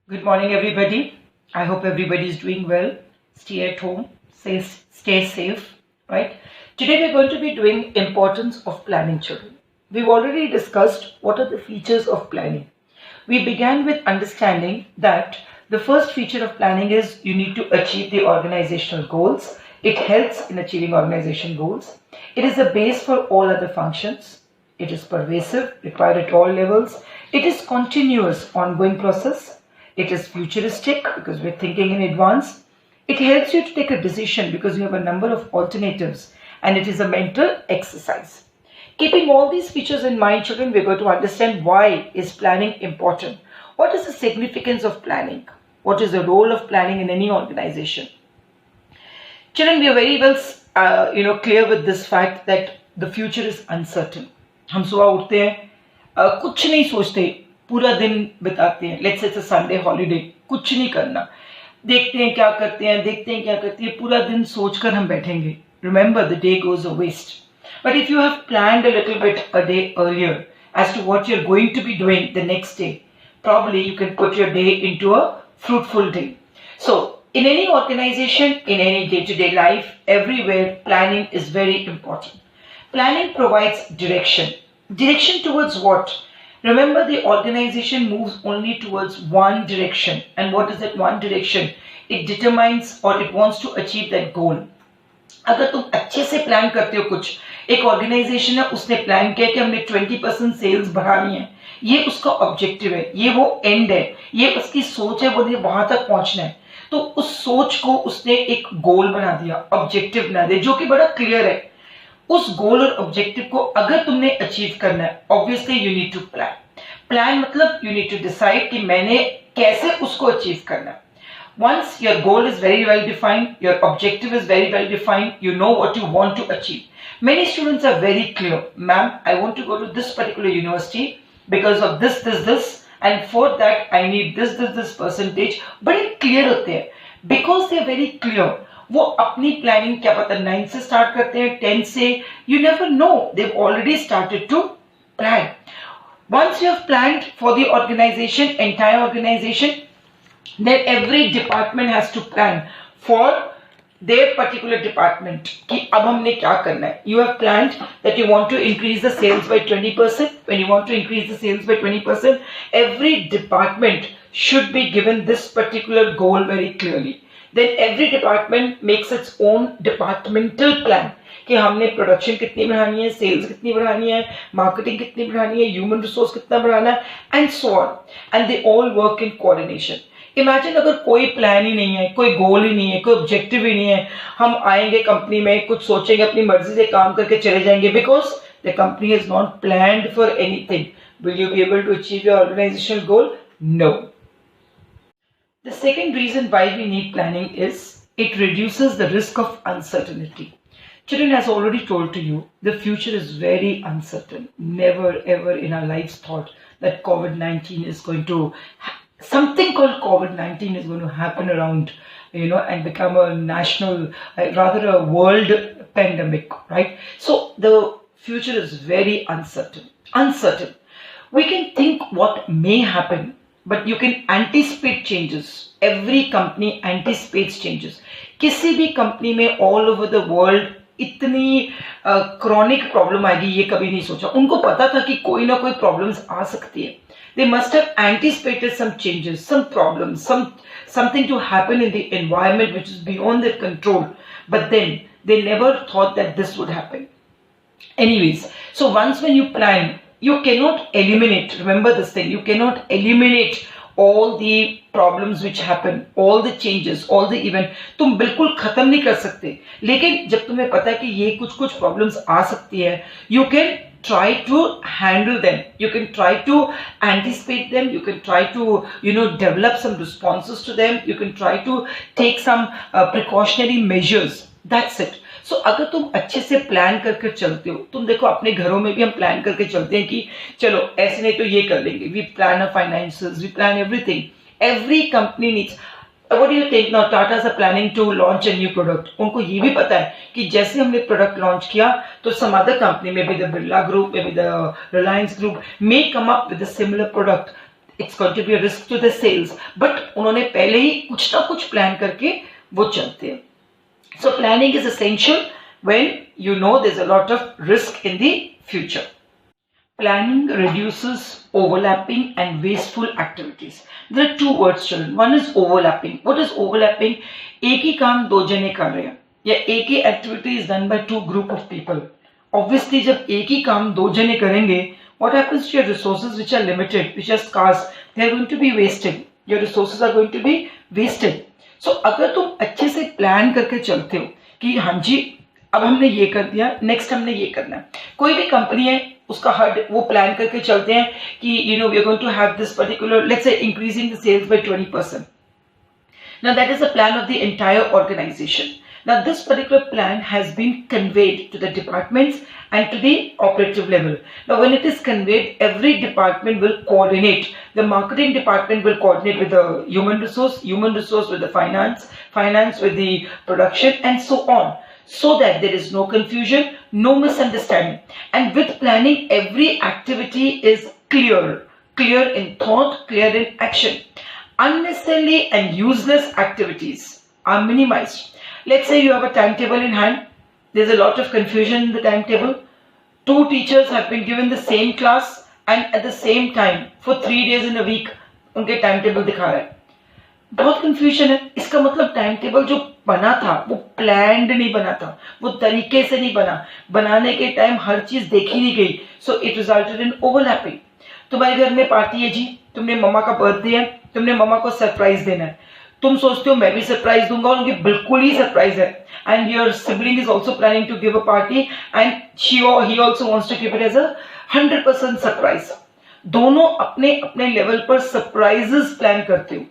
Good morning, everybody. I hope everybody is doing well. Stay at home, stay safe, right? Today we're going to be doing importance of planning children. We've already discussed what are the features of planning. We began with understanding that the first feature of planning is you need to achieve the organizational goals. It helps in achieving organization goals. It is the base for all other functions. It is pervasive, required at all levels. It is continuous, ongoing process. It is futuristic because we're thinking in advance. It helps you to take a decision because you have a number of alternatives, and it is a mental exercise. Keeping all these features in mind, children, we're going to understand why is planning important. What is the significance of planning? What is the role of planning in any organization? Children, we are very well clear with this fact that the future is uncertain. हम सुबह उठते हैं, कुछ नहीं सोचते, पूरा दिन बिताते हैं. Let's say it's a Sunday holiday, कुछ नहीं करना, देखते हैं क्या करते हैं, देखते हैं क्या करते हैं, पूरा दिन सोचकर हम बैठेंगे. Remember, the day goes a waste. But if you have planned a little bit a day earlier as to what you're going to be doing the next day, probably you can put your day into a fruitful day. So, in any organization, in any day-to-day life, everywhere, planning is very important. Planning provides direction. Direction towards what? Remember, the organization moves only towards one direction. And what is that one direction? It determines or it wants to achieve that goal. अगर तुम अच्छे से plan करते हो कुछ, एक organisation है, उसने प्लान किया कि हमने 20% सेल्स बढ़ानी है, ये उसका ऑब्जेक्टिव है, ये वो एंड है, ये उसकी सोच है, वो वहां तक पहुंचना है. तो उस सोच को उसने एक गोल बना दिया, ऑब्जेक्टिव बना दिया, जो कि बड़ा क्लियर है. उस गोल और ऑब्जेक्टिव को अगर तुमने अचीव करना है, obviously you need to plan. Plan मतलब यू नीड टू डिसाइड कि मैंने कैसे उसको अचीव करना है. Once your goal is very well defined, your objective is very well defined, you know what you want to achieve. Many students are very clear. Ma'am, I want to go to this particular university because of this, and for that I need this percentage. बड़े clear होते हैं. Because they are very clear. वो अपनी planning क्या पता 9 से start करते हैं, 10 से, you never know. They've already started to plan. Once you have planned for the organization, entire organization, then every department has to plan for their particular department कि अब हमने क्या करना है. You have planned that you want to increase the sales by 20%. When you want to increase the sales by 20%, every department should be given this particular goal very clearly. Then every department makes its own departmental plan कि हमने production कितनी बढ़ानी है, sales कितनी बढ़ानी है, marketing कितनी बढ़ानी है, ह्यूमन रिसोर्स कितना बढ़ाना है, and so on. And they all work in coordination. Imagine अगर कोई प्लान ही नहीं है, कोई गोल ही नहीं है, कोई ऑब्जेक्टिव ही नहीं है, हम आएंगे कंपनी में, कुछ सोचेंगे, अपनी मर्जी से काम करके चले जाएंगे, because the company has not planned for anything. Will you be able to achieve your organisational goal? No. The second reason why we need planning is it reduces the risk of uncertainty. Children, as already told to you, the future is very uncertain. Never ever in our lives thought that COVID-19 is going to, something called COVID-19 is going to happen around, and become a national, rather a world pandemic, right? So the future is very uncertain. Uncertain. We can think what may happen, but you can anticipate changes. Every company anticipates changes. किसी भी company में all over the world इतनी chronic problem आएगी ये कभी नहीं सोचा. उनको पता था कि कोई ना कोई प्रॉब्लम्स आ सकती है. They must have anticipated some changes, some problems, something to happen in the environment which is beyond their control. But then they never thought that this would happen. Anyways, so once when you plan, you cannot eliminate, remember this thing, you cannot eliminate all the problems which happen, all the changes, all the event. तुम बिल्कुल खत्म नहीं कर सकते, लेकिन जब तुम्हें पता है कि ये कुछ प्रॉब्लम्स आ सकती है, you can try to handle them, you can try to anticipate them, you can try to develop some responses to them, you can try to take some precautionary measures. That's it. सो अगर तुम अच्छे से plan करके चलते हो, तुम देखो अपने घरों में भी हम प्लान करके चलते हैं कि चलो ऐसे नहीं तो ये कर लेंगे. We plan a finances, we plan everything. Every company needs. What do you think now Tatas are planning to launch a new product. उनको ये भी पता है कि जैसे हमने प्रोडक्ट लॉन्च किया तो सम अदर कंपनी में भी, the Birla group, may be the Reliance group, may come up with a similar product. It's going to be a risk to the sales, but उन्होंने पहले ही कुछ ना कुछ प्लान करके वो चलते हैं. So planning is essential when you know there's a lot of risk in the future. Planning reduces overlapping and wasteful activities. There are two words, children. One is overlapping. What is overlapping? एक ही काम दो जने कर रहे हैं या एक ही activity is done by two group of people. Obviously, जब एक ही काम दो जने करेंगे, what happens to your resources which are limited, which are scarce? They are going to be wasted. Your resources are going to be wasted. So अगर तुम अच्छे से प्लान करके चलते हो कि हाँ जी अब हमने ये कर दिया, नेक्स्ट हमने ये करना है. कोई भी कंपनी है उसका हर वो प्लान करके चलते हैं कि we are going to have this particular, let's say increasing the sales by 20%. Now that is the plan of the entire organization. Now this particular plan has been conveyed to the departments and to the operative level. Now when it is conveyed, every department will coordinate. The marketing department will coordinate with the human resource with the finance with the production, and so on, so that there is no confusion, no misunderstanding. And with planning, every activity is clear in thought, clear in action. Unnecessary and useless activities are minimized. Let's say you have a timetable in hand. There's a lot of confusion in the timetable. Two teachers have been given the same class and at the same time for 3 days in a week. उनके timetable दिखा रहा है. बहुत confusion है. इसका मतलब timetable जो बना था वो planned नहीं बना था, वो तरीके से नहीं बना. बनाने के टाइम हर चीज देखी नहीं गई. So it resulted in overlapping. तुम्हारे घर में पार्टी है जी, तुमने मम्मा का बर्थडे है, तुमने मम्मा को सरप्राइज देना है. तुम सोचते हो मैं भी सरप्राइज दूंगा, उनकी बिल्कुल ही सरप्राइज है. And your sibling is also planning to give a party and she or he also wants to give it as a 100% surprise. दोनों अपने अपने लेवल पर सरप्राइजेस प्लान करते हो.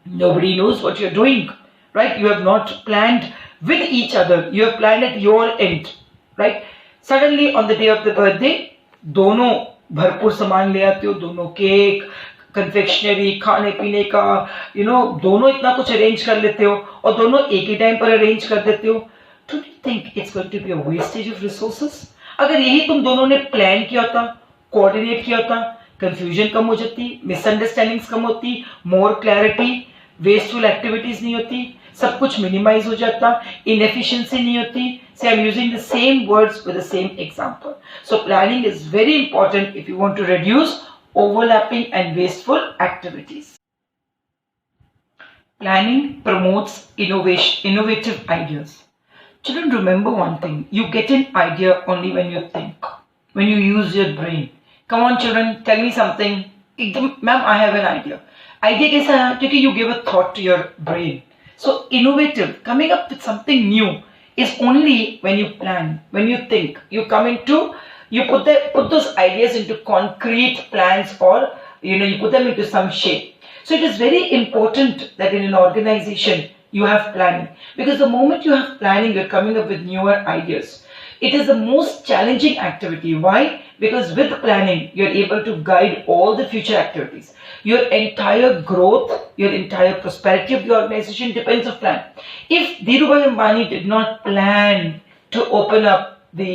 Nobody knows what you're doing, right? You have not planned with each other. You have planned at your end, right? Suddenly on the day of the birthday, दोनों भरपूर सामान ले आते हो, दोनों केक, कन्फेक्शनरी, खाने पीने का, दोनों इतना कुछ अरेंज कर लेते हो और दोनों एक ही टाइम पर अरेंज कर देते हो. Don't you think it's going to be a wastage of resources? अगर यही तुम दोनों ने प्लान किया होता, कोऑर्डिनेट किया होता, कंफ्यूजन कम हो जाती, मिसअंडरस्टैंडिंग्स कम होती, मोर क्लैरिटी, वेस्टफुल एक्टिविटीज नहीं होती, सब कुछ मिनिमाइज हो जाता, इनएफिशिएंसी नहीं होती. So I'm using the same words with the same example. So planning is very important if you want to reduce overlapping and wasteful activities. Planning promotes innovative ideas. Children, remember one thing. You get an idea only when you think, when you use your brain. Come on children, tell me something. Ma'am, I have an idea. Idea कैसा है? क्योंकि you give a thought to your brain. So innovative, coming up with something new is only when you plan, when you think, you put those ideas into concrete plans, or you put them into some shape. So it is very important that in an organization you have planning, because the moment you have planning, you're coming up with newer ideas. It is the most challenging activity. Why? Because with planning, you're able to guide all the future activities. Your entire growth, your entire prosperity of the organization depends on plan. If Dhirubhai Ambani did not plan to open up the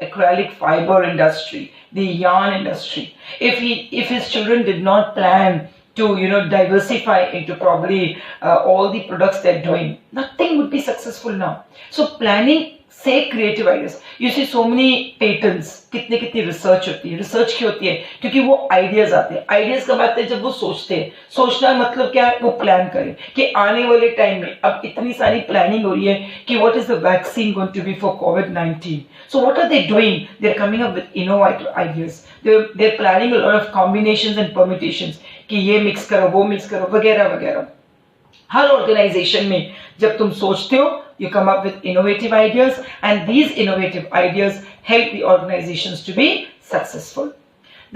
acrylic fiber industry, the yarn industry, if his children did not plan to diversify into probably all the products they're doing, nothing would be successful now. So planning से creative ideas, you see so many patents, कितनी research होती है. Research क्यों होती है? क्योंकि वो ideas आते हैं. आइडियाज कब आते हैं? जब वो सोचते हैं. सोचना मतलब क्या है? वो प्लान करें कि आने वाले टाइम में अब इतनी सारी प्लानिंग हो रही है कि what is the vaccine going to be for COVID-19. So what are they doing? They are coming up with innovative ideas. They are planning a lot of combinations and permutations कि ये mix करो, वो mix करो, वगैरह वगैरह. हर organisation में जब तुम सोचते हो, you come up with innovative ideas, and these innovative ideas help the organizations to be successful.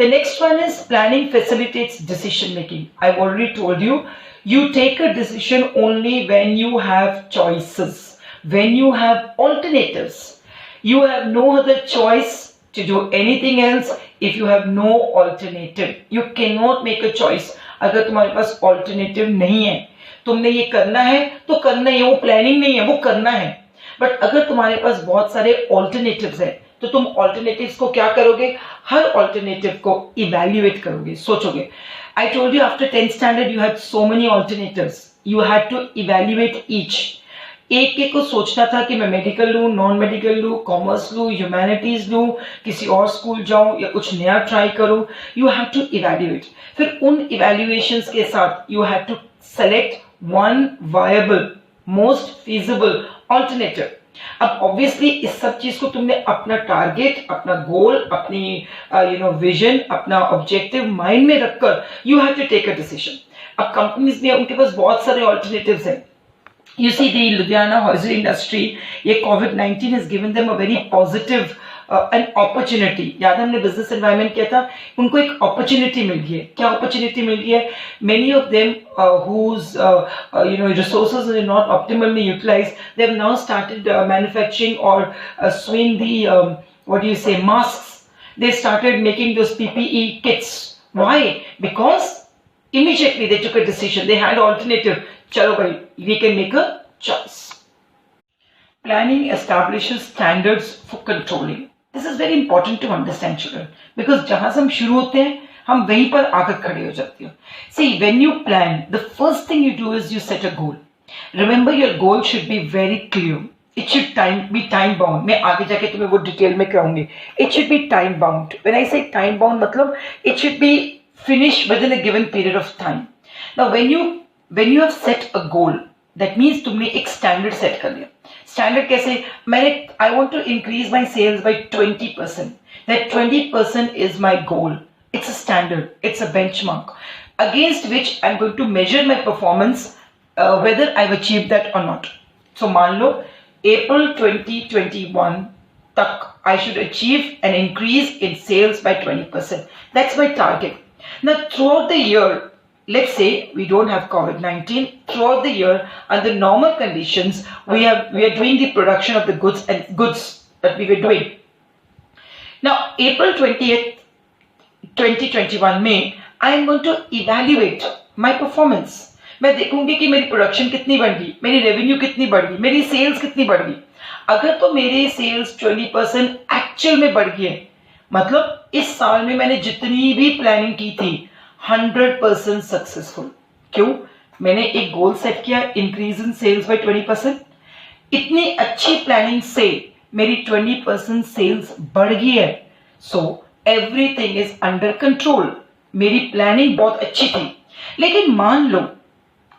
The next one is planning facilitates decision making. I've already told you, you take a decision only when you have choices, when you have alternatives. You have no other choice to do anything else if you have no alternative. You cannot make a choice अगर तुम्हारे पास alternative नहीं है. तुमने ये करना है तो करना है, वो प्लानिंग नहीं है, वो करना है. बट अगर तुम्हारे पास बहुत सारे ऑल्टरनेटिव्स है, तो तुम ऑल्टरनेटिव्स को क्या करोगे, हर ऑल्टरनेटिव को इवेल्युएट करोगे, सोचोगे. I told you after 10th standard you had so many alternatives, you had to evaluate each. एक एक को सोचना था कि मैं मेडिकल लूँ, नॉन मेडिकल लूँ, कॉमर्स लूँ, ह्यूमैनिटीज लूँ, किसी और स्कूल जाऊँ या कुछ नया ट्राई करूँ. You have to evaluate. फिर उन इवेल्युएशंस के साथ you have to select one viable most feasible alternative. अब ऑब्वियसली इस सब चीज को तुमने अपना टारगेट, अपना गोल, अपनी विजन, अपना ऑब्जेक्टिव माइंड में रखकर you have to take a decision. अब कंपनीज में उनके पास बहुत सारे ऑल्टरनेटिव्स हैं. You see the Ludhiana hosiery industry, ये COVID-19 has given them a very positive an opportunity. याद हमने business environment किया था, उनको एक opportunity मिल गई है. क्या opportunity मिल गई है? Many of them whose resources are not optimally utilized, they have now started manufacturing or sewing the masks. They started making those PPE kits. Why? Because immediately they took a decision. They had alternative. चलो भाई, we can make a choice. Planning establishes standards for controlling. This is very important to understand, children, because जहां से हम शुरू होते हैं हम वहीं पर आकर खड़े हो जाते हैं. See, when you plan, the first thing you do is you set a goal. Remember, your goal should be very clear. It should be time bound. मैं आगे जाके तुम्हें वो डिटेल में कहूंगी. It should be time bound. When I say time bound, मतलब it should be finished within a given period of time. Now, when you have set a goal, that means तुमने एक standard set कर लिया. Standard कैसे? I want to increase my sales by 20%. That 20% is my goal. It's a standard. It's a benchmark against which I'm going to measure my performance, whether I've achieved that or not. So मान लो April 2021 तक I should achieve an increase in sales by 20%. That's my target. Now throughout the year, let's say we don't have COVID-19, throughout the year under normal conditions we are doing the production of the goods that we were doing. Now April 20th 2021 में I am going to evaluate my performance. मैं देखूंगी कि मेरी production कितनी बढ़ गई, मेरी revenue कितनी बढ़ गई, मेरी सेल्स कितनी बढ़ गई. अगर तो मेरी सेल्स 20% एक्चुअल में बढ़ गई है, मतलब इस साल में मैंने जितनी भी प्लानिंग की थी 100% सक्सेसफुल. क्यों? मैंने एक गोल सेट किया, इंक्रीज इन सेल्स बाय 20%. इतनी अच्छी प्लानिंग से मेरी 20% सेल्स बढ़ गई है. So everything is under control. मेरी प्लानिंग बहुत अच्छी थी. लेकिन मान लो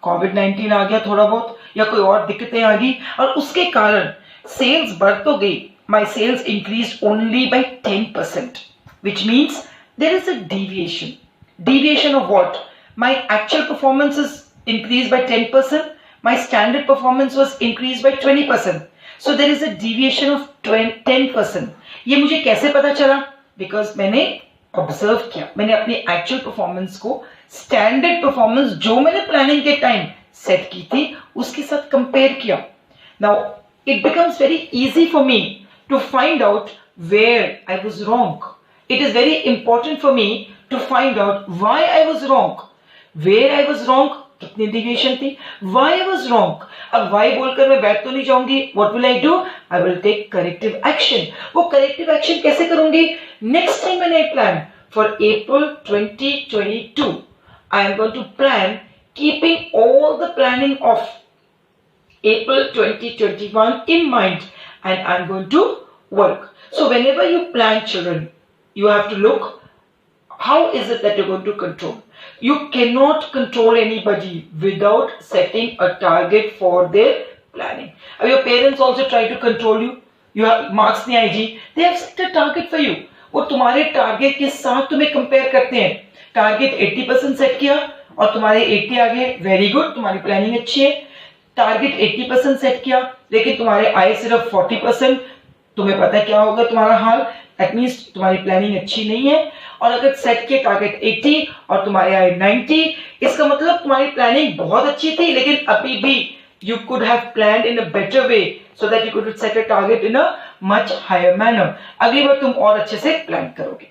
कोविड-19 आ गया थोड़ा बहुत, या कोई और दिक्कतें आ गई और उसके कारण सेल्स बढ़ तो गई. My sales increase only by 10%, which means there is a deviation. Deviation of what? My actual performance is increased by 10%. My standard performance was increased by 20%. So there is a deviation of 10%. ये मुझे कैसे पता चला? Because मैंने observe किया. मैंने अपनी actual performance को standard performance जो मैंने planning के time set की थी उसके साथ compare किया. Now it becomes very easy for me to find out where I was wrong. It is very important for me to find out why I was wrong. Where I was wrong, कितनी deviation थी, why I was wrong. अब why बोलकर मैं बैठ तो नहीं जाऊंगी. What will I do? I will take corrective action. वो corrective action कैसे करूंगी? Next time when I plan for April 2022, I am going to plan keeping all the planning of April 2021 in mind, and I am going to work. So whenever you plan, children, you have to look how is it that you're going to control. You cannot control anybody without setting a target for their planning. Your parents also try to control you. You have marks नहीं आएगी. They have set a target for you. वो तुम्हारे target के साथ तुम्हें compare करते हैं. Target 80% set किया और तुम्हारे 80 आ गए, वेरी गुड, तुम्हारी प्लानिंग अच्छी है. टारगेट 80% सेट किया लेकिन तुम्हारे आए सिर्फ 40%, तुम्हें पता है क्या होगा तुम्हारा हाल. दैट मीन्स तुम्हारी प्लानिंग अच्छी नहीं है. और अगर सेट किए टारगेट 80 और तुम्हारे आए 90, इसका मतलब तुम्हारी प्लानिंग बहुत अच्छी थी लेकिन अभी भी you could have planned in a better way so that you could set a target in a much higher manner. अगली बार तुम और अच्छे से प्लान करोगे.